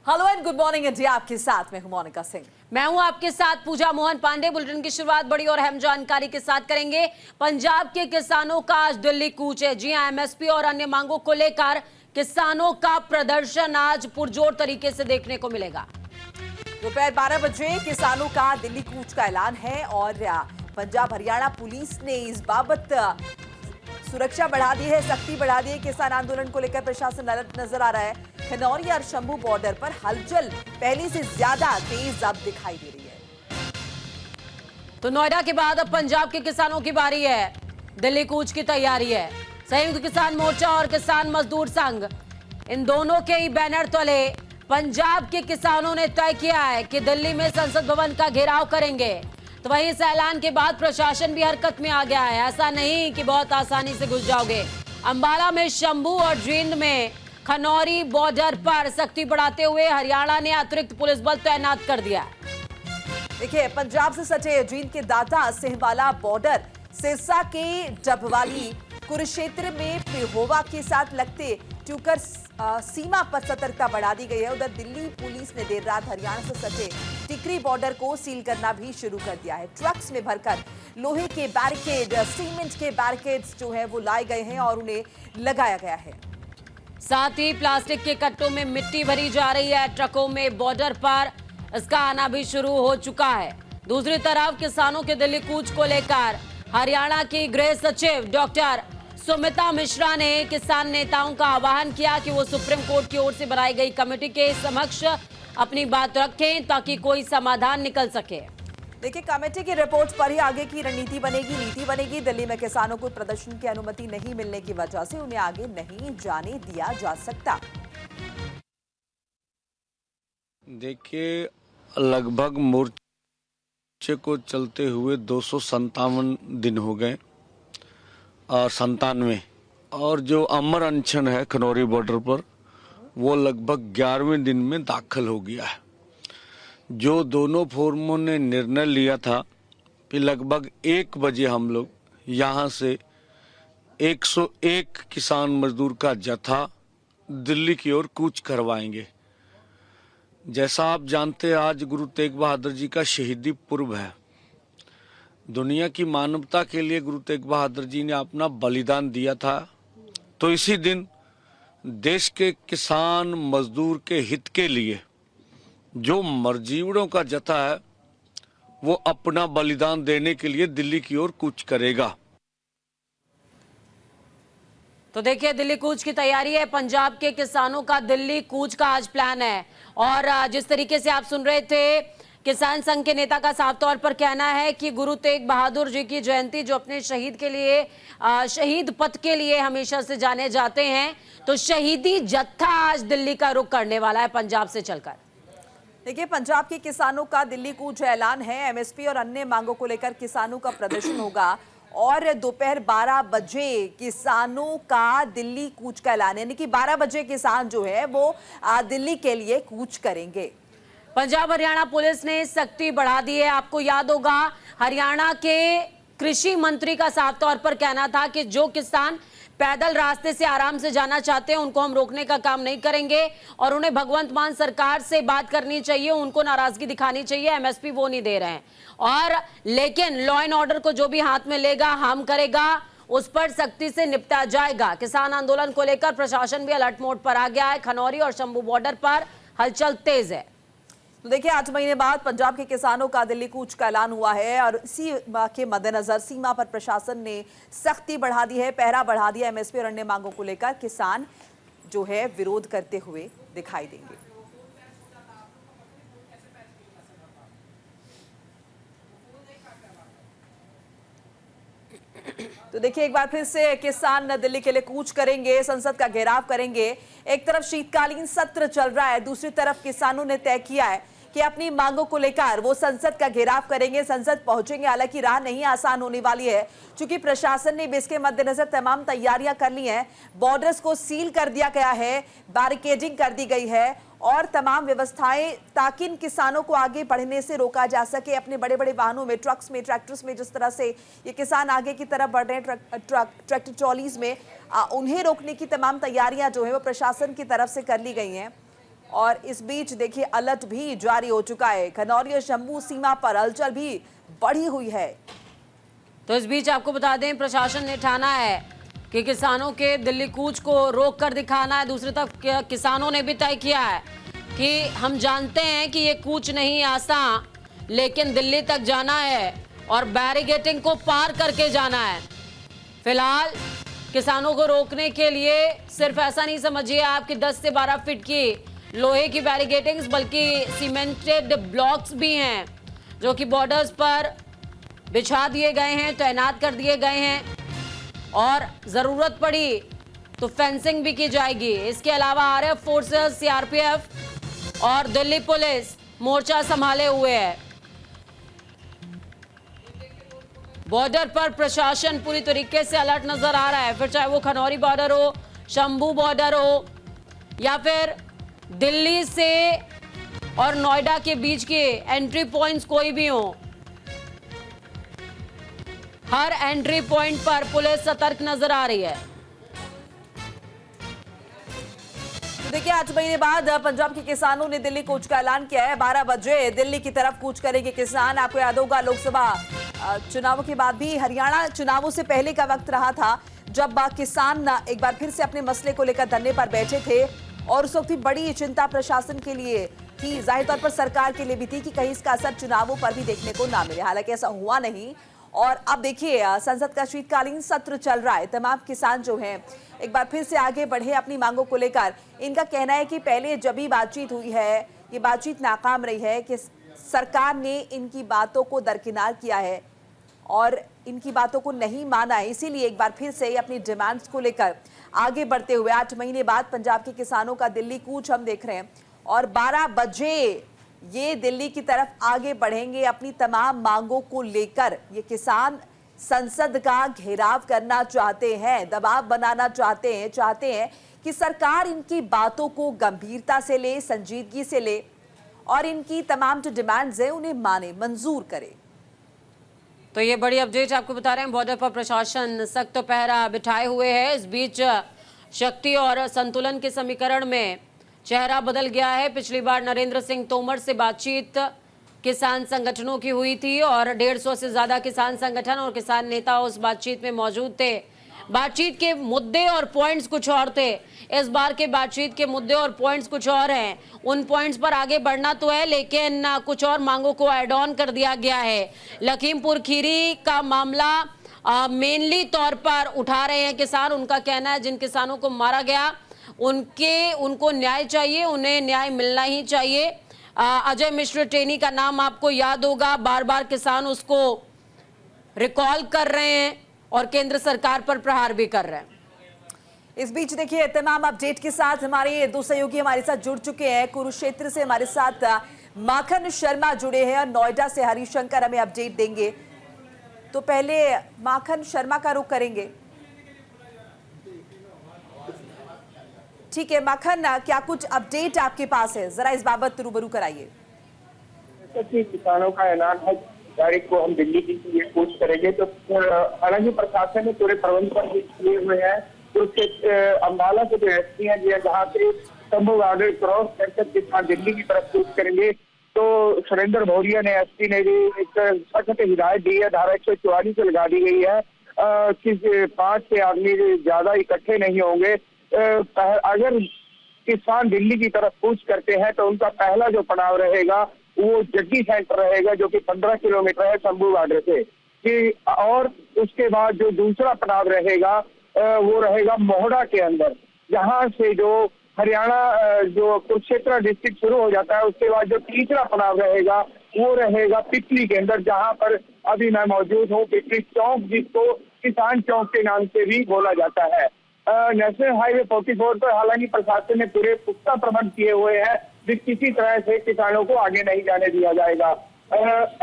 Hello and good morning India, आपके साथ मैं हूं मोनिका सिंह। मैं हूं आपके साथ पूजा मोहन पांडे। बुलेटिन की शुरुआत बड़ी और अहम जानकारी के साथ करेंगे। पंजाब के किसानों का आज दिल्ली कूच है। जी हां, एमएसपी और अन्य मांगों को लेकर किसानों का प्रदर्शन आज पुरजोर तरीके से देखने को मिलेगा। दोपहर 12 बजे किसानों का दिल्ली कूच का ऐलान है और पंजाब हरियाणा पुलिस ने इस बाबत सुरक्षा बढ़ा दी है, सख्ती बढ़ा दी है। किसान आंदोलन को लेकर प्रशासन अलर्ट नजर आ रहा है। खनौरी और शंभू बॉर्डर पर हलचल पहले से ज्यादा तेज अब दिखाई दे रही है। तो नोएडा के बाद अब पंजाब के किसानों की बारी है। दिल्ली कूच की तैयारी है। संयुक्त किसान मोर्चा और किसान मजदूर संघ, इन दोनों के ही बैनर तले पंजाब के किसानों ने तय किया है कि दिल्ली में संसद भवन का घेराव करेंगे। तो वहीं इस ऐलान के बाद प्रशासन भी हरकत में आ गया है। ऐसा नहीं कि बहुत आसानी से घुस जाओगे। अंबाला में शंभू और जींद में खनौरी बॉर्डर पर सख्ती बढ़ाते हुए हरियाणा ने अतिरिक्त पुलिस बल तैनात कर दिया। देखिए, पंजाब से सटे जींद के दाता सिंहवाला बॉर्डर, सिरसा के डबवाली, कुरुक्षेत्र में पेहोवा के साथ लगते ट्यूकर सीमा पर सतर्कता बढ़ा दी गई है। उधर दिल्ली पुलिस ने देर रात हरियाणा से सटे टिकरी बॉर्डर को सील करना भी शुरू कर दिया है। ट्रक्स में भरकर लोहे के बैरिकेड, सीमेंट के बैरिकेड्स जो है वो लाए गए हैं और उन्हें लगाया गया है। साथ ही प्लास्टिक के कट्टों में मिट्टी भरी जा रही है। ट्रकों में बॉर्डर पर इसका आना भी शुरू हो चुका है। दूसरी तरफ किसानों के दिल्ली कूच को लेकर हरियाणा की गृह सचिव डॉक्टर सुमिता मिश्रा ने किसान नेताओं का आह्वान किया कि वो सुप्रीम कोर्ट की ओर से बनाई गई कमेटी के समक्ष अपनी बात रखें ताकि कोई समाधान निकल सके। देखिए, कमेटी की रिपोर्ट पर ही आगे की रणनीति बनेगी, नीति बनेगी। दिल्ली में किसानों को प्रदर्शन की अनुमति नहीं मिलने की वजह से उन्हें आगे नहीं जाने दिया जा सकता। देखिए, लगभग मोर्चे को चलते हुए 257 दिन हो गए और 97, और जो अमर अनशन है खनौरी बॉर्डर पर वो लगभग 11वें दिन में दाखिल हो गया है। जो दोनों फोरमों ने निर्णय लिया था कि लगभग 1 बजे हम लोग यहाँ से 101 किसान मजदूर का जत्था दिल्ली की ओर कूच करवाएंगे। जैसा आप जानते हैं, आज गुरु तेग बहादुर जी का शहीदी पर्व है। दुनिया की मानवता के लिए गुरु तेग बहादुर जी ने अपना बलिदान दिया था। तो इसी दिन देश के किसान मजदूर के हित के लिए जो मरजीवड़ों का जत्था है वो अपना बलिदान देने के लिए दिल्ली की ओर कूच करेगा। तो देखिए, दिल्ली कूच की तैयारी है। पंजाब के किसानों का दिल्ली कूच का आज प्लान है। और जिस तरीके से आप सुन रहे थे, किसान संघ के नेता का साफ तौर पर कहना है कि गुरु तेग बहादुर जी की जयंती, जो अपने शहीद के लिए शहीद पथ के लिए हमेशा से जाने जाते हैं, तो शहीदी जत्था आज दिल्ली का रुख करने वाला है पंजाब से चलकर। देखिए, पंजाब के किसानों का दिल्ली कूच ऐलान है। एमएसपी और अन्य मांगों को लेकर किसानों का प्रदर्शन होगा और दोपहर 12 बजे किसानों का दिल्ली कूच का ऐलान, यानी कि 12 बजे किसान जो है वो दिल्ली के लिए कूच करेंगे। पंजाब हरियाणा पुलिस ने सख्ती बढ़ा दी है। आपको याद होगा, हरियाणा के कृषि मंत्री का साफ तौर पर कहना था कि जो किसान पैदल रास्ते से आराम से जाना चाहते हैं उनको हम रोकने का काम नहीं करेंगे और उन्हें भगवंत मान सरकार से बात करनी चाहिए, उनको नाराजगी दिखानी चाहिए। एमएसपी वो नहीं दे रहे हैं। और लेकिन लॉ एंड ऑर्डर को जो भी हाथ में लेगा हम करेगा, उस पर सख्ती से निपटा जाएगा। किसान आंदोलन को लेकर प्रशासन भी अलर्ट मोड पर आ गया है। खनौरी और शंभू बॉर्डर पर हलचल तेज है। तो देखिए, 8 महीने बाद पंजाब के किसानों का दिल्ली कूच का ऐलान हुआ है और इसी के मद्देनजर सीमा पर प्रशासन ने सख्ती बढ़ा दी है, पहरा बढ़ा दिया। एमएसपी और अन्य मांगों को लेकर किसान जो है विरोध करते हुए दिखाई देंगे। तो देखिए, एक बार फिर से किसान दिल्ली के लिए कूच करेंगे, संसद का घेराव करेंगे। एक तरफ शीतकालीन सत्र चल रहा है, दूसरी तरफ किसानों ने तय किया है कि अपनी मांगों को लेकर वो संसद का घेराव करेंगे, संसद पहुंचेंगे। हालांकि राह नहीं आसान होने वाली है, क्योंकि प्रशासन ने भी इसके मद्देनजर तमाम तैयारियां कर ली हैं। बॉर्डर्स को सील कर दिया गया है, बैरिकेडिंग कर दी गई है और तमाम व्यवस्थाएं, ताकि इन किसानों को आगे बढ़ने से रोका जा सके। अपने बड़े बड़े वाहनों में, ट्रक्स में, ट्रैक्टर्स में जिस तरह से ये किसान आगे की तरफ बढ़ रहे हैं, ट्रैक्टर ट्रॉलीज में, उन्हें रोकने की तमाम तैयारियां जो है वो प्रशासन की तरफ से कर ली गई हैं। और इस बीच देखिए अलर्ट भी जारी हो चुका है। खनौरी और शंभू सीमा पर हलचल भी बढ़ी हुई है। तो इस बीच आपको बता दें, प्रशासन ने ठाना है कि किसानों के दिल्ली कूच को रोक कर दिखाना है। दूसरी तरफ किसानों ने भी तय किया है कि हम जानते हैं कि ये कूच नहीं आसान, लेकिन दिल्ली तक जाना है और बैरिकेडिंग को पार करके जाना है। फिलहाल किसानों को रोकने के लिए सिर्फ ऐसा नहीं समझिए आप कि 10 से 12 फीट की लोहे की बैरिकेडिंग्स, बल्कि सीमेंटेड ब्लॉक्स भी हैं जो कि बॉर्डर्स पर बिछा दिए गए हैं, तैनात कर दिए गए हैं और जरूरत पड़ी तो फेंसिंग भी की जाएगी। इसके अलावा आरएफ फोर्सेस, सीआरपीएफ और दिल्ली पुलिस मोर्चा संभाले हुए है। बॉर्डर पर प्रशासन पूरी तरीके से अलर्ट नजर आ रहा है, फिर चाहे वो खनौरी बॉर्डर हो, शंभू बॉर्डर हो या फिर दिल्ली से और नोएडा के बीच के एंट्री पॉइंट्स कोई भी हो। हर एंट्री पॉइंट पर पुलिस सतर्क नजर आ रही है। तो देखिए 8 महीने बाद पंजाब के किसानों ने दिल्ली कूच का ऐलान किया है। 12 बजे दिल्ली की तरफ कूच करेंगे किसान। आपको याद होगा लोकसभा चुनावों के बाद भी हरियाणा चुनावों से पहले का वक्त रहा था जब किसान एक बार फिर से अपने मसले को लेकर धरने पर बैठे थे और उस वक्त भी बड़ी चिंता प्रशासन के लिए थी, जाहिर तौर पर सरकार के लिए भी थी कि कहीं इसका असर चुनावों पर भी देखने को ना मिले। हालांकि ऐसा हुआ नहीं और अब देखिए संसद का शीतकालीन सत्र चल रहा है। तमाम किसान जो हैं एक बार फिर से आगे बढ़े अपनी मांगों को लेकर। इनका कहना है कि पहले जब भी बातचीत हुई है ये बातचीत नाकाम रही है कि सरकार ने इनकी बातों को दरकिनार किया है और इनकी बातों को नहीं माना है, इसीलिए एक बार फिर से अपनी डिमांड्स को लेकर आगे बढ़ते हुए 8 महीने बाद पंजाब के किसानों का दिल्ली कूच हम देख रहे हैं और 12 बजे ये दिल्ली की तरफ आगे बढ़ेंगे अपनी तमाम मांगों को लेकर। ये किसान संसद का घेराव करना चाहते हैं, दबाव बनाना चाहते हैं कि सरकार इनकी बातों को गंभीरता से ले, संजीदगी से ले और इनकी तमाम जो डिमांड्स हैं उन्हें माने, मंजूर करे। तो ये बड़ी अपडेट आपको बता रहे हैं। बॉर्डर पर प्रशासन सख्त पहरा बिठाए हुए है। इस बीच शक्ति और संतुलन के समीकरण में चेहरा बदल गया है। पिछली बार नरेंद्र सिंह तोमर से बातचीत किसान संगठनों की हुई थी और 150 से ज्यादा किसान संगठन और किसान नेता उस बातचीत में मौजूद थे। बातचीत के मुद्दे और पॉइंट्स कुछ और थे। इस बार के बातचीत के मुद्दे और पॉइंट्स कुछ और हैं। उन पॉइंट्स पर आगे बढ़ना तो है, लेकिन कुछ और मांगों को ऐड ऑन कर दिया गया है। लखीमपुर खीरी का मामला मेनली तौर पर उठा रहे हैं किसान। उनका कहना है जिन किसानों को मारा गया उनको न्याय चाहिए, उन्हें न्याय मिलना ही चाहिए। अजय मिश्र टेनी का नाम आपको याद होगा, बार बार किसान उसको रिकॉल कर रहे हैं और केंद्र सरकार पर प्रहार भी कर रहे हैं। इस बीच देखिए तमाम अपडेट के साथ हमारे दो सहयोगी हमारे साथ जुड़ चुके हैं। कुरुक्षेत्र से हमारे साथ माखन शर्मा जुड़े हैं और नोएडा से हरिशंकर हमें अपडेट देंगे। तो पहले माखन शर्मा का रुख करेंगे। ठीक है माखन, क्या कुछ अपडेट आपके पास है, जरा इस बाबत रूबरू कराइए। किसानों का ऐलान है तारीख को हम दिल्ली की ये कूच करेंगे। तो हालांकि प्रशासन ने पूरे प्रबंध पर किए हुए हैं। तो अम्बाला के जो एसपी हैं जहाँ से शंभू बॉर्डर क्रॉस करके किसान दिल्ली की तरफ कूच करेंगे। तो सुरेंद्र भौरिया ने एसपी ने भी एक सख्त हिदायत दी है, धारा 144 लगा दी गई है कि 5 से आदमी ज्यादा इकट्ठे नहीं होंगे। अगर किसान दिल्ली की तरफ कूच करते हैं तो उनका पहला जो पड़ाव रहेगा वो जग्गी सेंटर रहेगा, जो कि 15 किलोमीटर है शंभू बॉर्डर से। और उसके बाद जो दूसरा पड़ाव रहेगा वो रहेगा मोहड़ा के अंदर, जहां से जो हरियाणा जो कुरुक्षेत्र डिस्ट्रिक्ट शुरू हो जाता है। उसके बाद जो तीसरा पड़ाव रहेगा वो रहेगा पिपली के अंदर, जहां पर अभी मैं मौजूद हूँ, पिपली चौक, जिसको किसान चौक के नाम से भी बोला जाता है। नेशनल हाईवे 44 पर हालांकि प्रशासन ने पूरे पुख्ता प्रबंध किए हुए हैं, किसी तरह से किसानों को आगे नहीं जाने दिया जाएगा।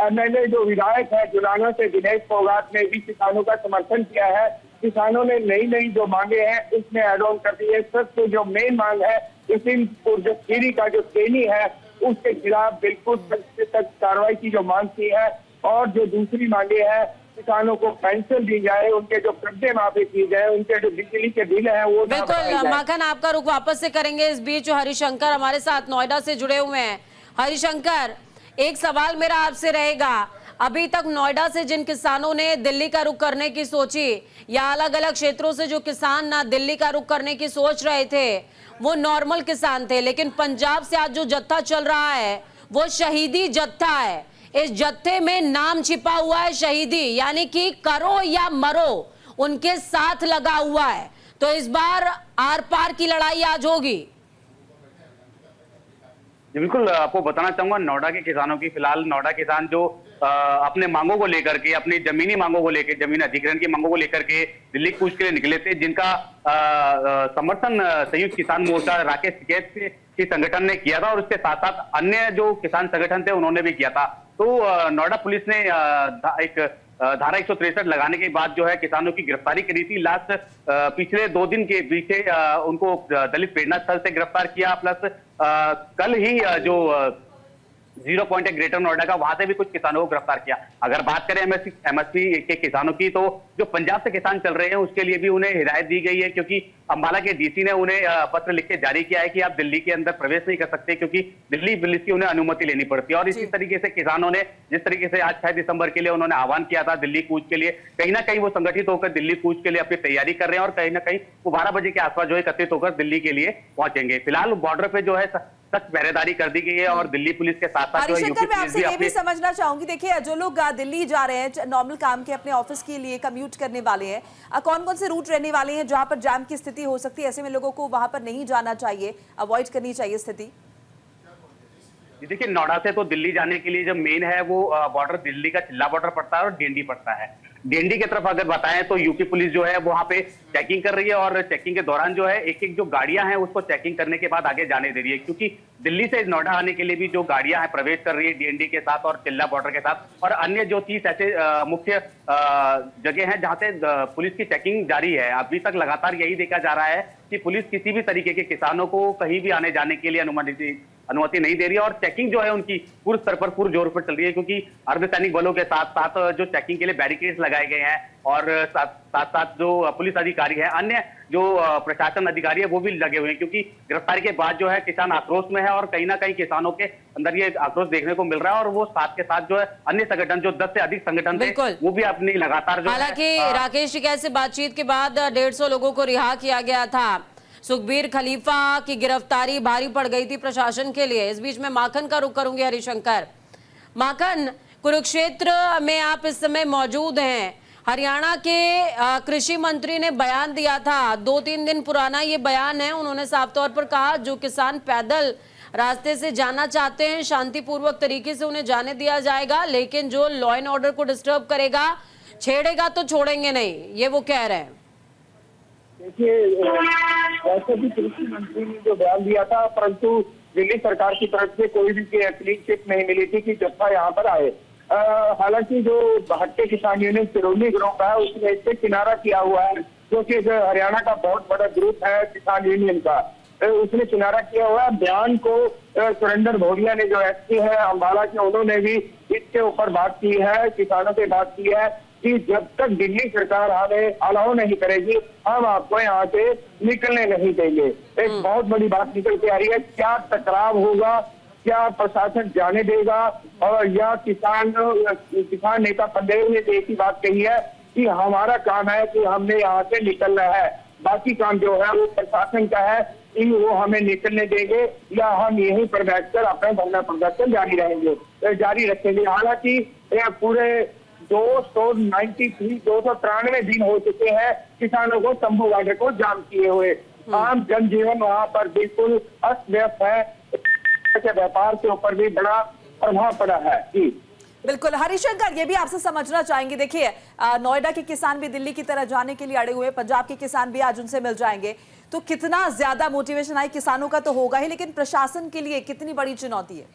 एमएलए जो विधायक है जुलाना से दिनेश फोगाट ने भी किसानों का समर्थन किया है। किसानों ने नई जो मांगे हैं उसमें एड ऑन कर दी है। सबसे जो मेन मांग है लखीमपुर जो खीरी का जो टेनी है उसके खिलाफ बिल्कुल तक कार्रवाई की जो मांग की है। और जो दूसरी मांगे हैं किसानों को पेंशन दी जाए, उनके जो कर्जे माफी की जाए, उनके जो बिजली के बिल है वो ना बढ़ाए बिल्कुल जाए। माखन, आपका रुख वापस से करेंगे। इस बीच हरिशंकर हमारे साथ नोएडा से जुड़े हुए हैं। हरिशंकर, एक सवाल मेरा आपसे रहेगा, अभी तक नोएडा से जिन किसानों ने दिल्ली का रुख करने की सोची या अलग अलग क्षेत्रों से जो किसान ना दिल्ली का रुख करने की सोच रहे थे वो नॉर्मल किसान थे, लेकिन पंजाब से आज जो जत्था चल रहा है वो शहीदी जत्था है। इस जत्थे में नाम छिपा हुआ है शहीदी, यानी कि करो या मरो उनके साथ लगा हुआ है। तो इस बार आर पार की लड़ाई आज होगी। जी बिल्कुल, आपको बताना चाहूंगा नोएडा के किसानों की, फिलहाल नोएडा किसान जो अपने मांगों को लेकर के, अपनी जमीनी मांगों को लेकर, जमीन अधिग्रहण की मांगों को लेकर के दिल्ली कूच के लिए निकले थे, जिनका समर्थन संयुक्त किसान मोर्चा राकेश टिकैत की संगठन ने किया था और उसके साथ साथ अन्य जो किसान संगठन थे उन्होंने भी किया था। तो नोएडा पुलिस ने एक धारा 163 लगाने के बाद जो है किसानों की गिरफ्तारी करी थी। लास्ट पिछले 2 दिन के पीछे उनको दलित प्रेरणा स्थल से गिरफ्तार किया, प्लस कल ही जो 0 पॉइंट है ग्रेटर नोएडा का, वहां से भी कुछ किसानों को गिरफ्तार किया। अगर बात करें एमएसपी के किसानों की, तो जो पंजाब से किसान चल रहे हैं उसके लिए भी उन्हें हिदायत दी गई है, क्योंकि अंबाला के डीसी ने उन्हें पत्र लिख के जारी किया है कि आप दिल्ली के अंदर प्रवेश नहीं कर सकते, क्योंकि दिल्ली पुलिस की उन्हें अनुमति लेनी पड़ती है। और इसी तरीके से किसानों ने जिस तरीके से आज 6 दिसंबर के लिए उन्होंने आह्वान किया था दिल्ली कूच के लिए, कहीं ना कहीं वो संगठित होकर दिल्ली कूच के लिए अपनी तैयारी कर रहे हैं और कहीं ना कहीं वो 12 बजे के आसपास जो है एकत्रित होकर दिल्ली के लिए पहुंचेंगे। फिलहाल बॉर्डर पे जो है सख्त पहरेदारी कर दी गई है और दिल्ली पुलिस के साथ साथ जो है यूपी हरिशंकर, मैं पुलिस आपसे भी ये भी अपनी समझना चाहूंगी, देखिए जो लोग दिल्ली जा रहे हैं नॉर्मल काम के अपने ऑफिस के लिए कम्यूट करने वाले हैं, कौन कौन से रूट रहने वाले हैं जहां पर जाम की स्थिति हो सकती है? ऐसे में लोगों को वहां पर नहीं जाना चाहिए, अवॉइड करनी चाहिए स्थिति। देखिए, नोएडा से तो दिल्ली जाने के लिए जो मेन है वो बॉर्डर दिल्ली का चिल्ला बॉर्डर पड़ता है और डीएनडी पड़ता है। डीएनडी की तरफ अगर बताएं तो यूपी पुलिस जो है वहां पे चेकिंग कर रही है और चेकिंग के दौरान जो है एक एक जो गाड़ियां हैं उसको चेकिंग करने के बाद आगे जाने दे रही है, क्योंकि दिल्ली से नोएडा आने के लिए भी जो गाड़ियां हैं प्रवेश कर रही है डीएनडी के साथ और चिल्ला बॉर्डर के साथ और अन्य जो 30 ऐसे मुख्य जगह हैं जहां से पुलिस की चेकिंग जारी है। अभी तक लगातार यही देखा जा रहा है कि पुलिस किसी भी तरीके के किसानों को कहीं भी आने जाने के लिए अनुमति नहीं दे रही है और चेकिंग जो है उनकी पूरे स्तर पर पूरे जोर पर चल रही है, क्योंकि अर्धसैनिक बलों के साथ साथ जो चेकिंग के लिए बैरिकेड्स लगाए गए हैं और साथ साथ जो पुलिस अधिकारी है, अन्य जो प्रशासन अधिकारी है वो भी लगे हुए हैं, क्योंकि गिरफ्तारी के बाद जो है किसान आक्रोश में है और कहीं ना कहीं किसानों के अंदर ये आक्रोश देखने को मिल रहा है और वो साथ के साथ जो है अन्य संगठन जो 10 से अधिक संगठन थे वो भी अपनी लगातार जो हालांकि राकेश टिकैत से बातचीत के बाद 150 लोगों को रिहा किया गया था। सुखबीर खलीफा की गिरफ्तारी भारी पड़ गई थी प्रशासन के लिए। इस बीच में माखन का रुख करूंगी। हरिशंकर, माखन, कुरुक्षेत्र में आप इस समय मौजूद हैं। हरियाणा के कृषि मंत्री ने बयान दिया था, 2-3 दिन पुराना ये बयान है। उन्होंने साफ तौर पर कहा जो किसान पैदल रास्ते से जाना चाहते हैं शांतिपूर्वक तरीके से उन्हें जाने दिया जाएगा, लेकिन जो लॉ एंड ऑर्डर को डिस्टर्ब करेगा, छेड़ेगा तो छोड़ेंगे नहीं, ये वो कह रहे हैं। देखिए, वैसे भी कृषि मंत्री ने जो बयान दिया था, परंतु दिल्ली सरकार की तरफ से कोई भी क्लीन चिट नहीं मिली थी कि जत्था यहाँ पर आए। हालांकि जो भारतीय किसान यूनियन सिरोही ग्रुप है उसने इससे किनारा किया हुआ है, जो कि हरियाणा का बहुत बड़ा ग्रुप है किसान यूनियन का, उसने किनारा किया हुआ है। बयान को सुरेंद्र भोरिया ने जो एसपी है अंबाला के, उन्होंने भी इसके ऊपर बात की है, किसानों से बात की है कि जब तक दिल्ली सरकार अलाउ नहीं करेगी हम आपको यहाँ से निकलने नहीं देंगे। एक बहुत बड़ी बात निकल के आ रही है, क्या टकराव होगा, क्या प्रशासन जाने देगा, और या किसान नेता पंदेव ने एक ही बात कही है कि हमारा काम है कि हमने यहाँ से निकलना है, बाकी काम जो है वो प्रशासन का है कि वो हमें निकलने देंगे या हम यहीं पर बैठकर अपना धरना प्रदर्शन जारी रखेंगे। हालांकि पूरे 293 दिन हो चुके हैं किसानों को शंभू बॉर्डर को जाम किए हुए। आम जनजीवन वहाँ पर बिल्कुल अस्त व्यस्त है, व्यापार के ऊपर भी बड़ा प्रभाव पड़ा है। जी बिल्कुल हरिशंकर, ये भी आपसे समझना चाहेंगे, देखिए नोएडा के किसान भी दिल्ली की तरह जाने के लिए अड़े हुए, पंजाब के किसान भी आज उनसे मिल जाएंगे, तो कितना ज्यादा मोटिवेशन है किसानों का तो होगा ही, लेकिन प्रशासन के लिए कितनी बड़ी चुनौती है?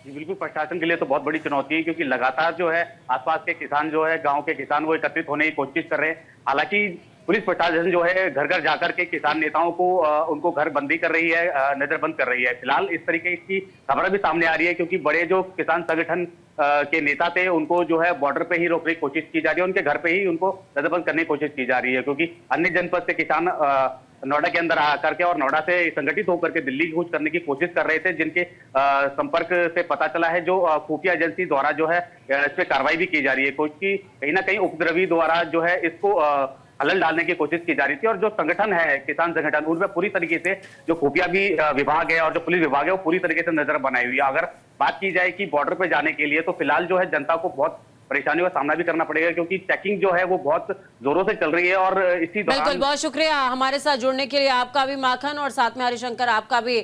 जी बिल्कुल, प्रशासन के लिए तो बहुत बड़ी चुनौती है, क्योंकि लगातार जो है आसपास के किसान जो है गांव के किसान वो एकत्रित होने की कोशिश कर रहे हैं। हालांकि पुलिस प्रशासन जो है घर घर जाकर के किसान नेताओं को उनको घर बंदी कर रही है, नजरबंद कर रही है। फिलहाल इस तरीके की खबर भी सामने आ रही है, क्योंकि बड़े जो किसान संगठन के नेता थे उनको जो है बॉर्डर पे ही रोकने की कोशिश की जा रही है, उनके घर पे ही उनको नजरबंद करने की कोशिश की जा रही है, क्योंकि अन्य जनपद से किसान नोएडा के अंदर आकर के और नोएडा से संगठित होकर के दिल्ली कूच करने की कोशिश कर रहे थे, जिनके संपर्क से पता चला है जो खुफिया एजेंसी द्वारा जो है इस पे कार्रवाई भी की जा रही है, क्योंकि कहीं ना कहीं उपद्रवी द्वारा जो है इसको हलल डालने की कोशिश की जा रही थी। और जो संगठन है किसान संगठन, उनमें पूरी तरीके से जो खुफिया भी विभाग है और जो पुलिस विभाग है वो पूरी तरीके से नजर बनाई हुई है। अगर बात की जाए कि बॉर्डर पे जाने के लिए, तो फिलहाल जो है जनता को बहुत परेशानियों का सामना भी करना पड़ेगा, क्योंकि चेकिंग जो है वो बहुत जोरों से चल रही है। और इसी बिल्कुल, दौरान बहुत शुक्रिया हमारे साथ जुड़ने के लिए आपका भी माखन, और साथ में हरिशंकर आपका भी